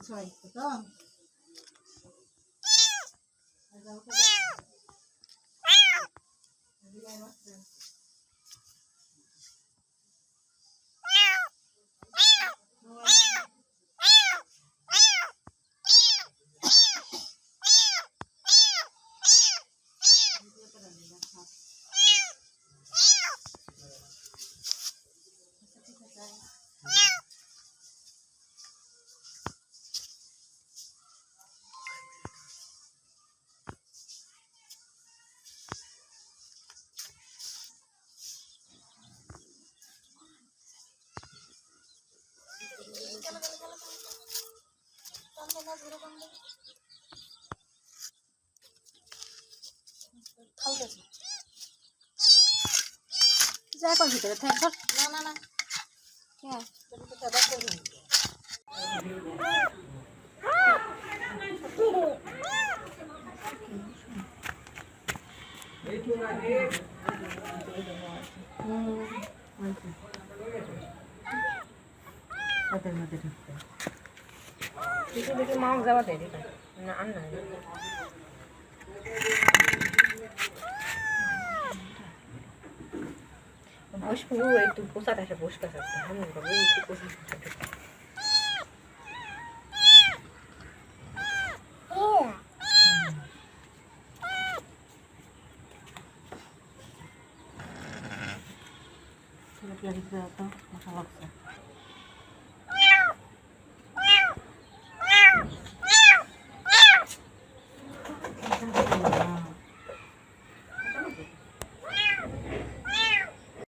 ছয় তো যা কর ভিতরে থাক না না না ওদের মধ্যে ঢুকতে দেখি দেখি মাও যাওয়া দেয় না আর না বসবো একটু পোষাটা এসে বসতে থাকতে আমি ভাবি একটু পোষা তো মশা লাগছে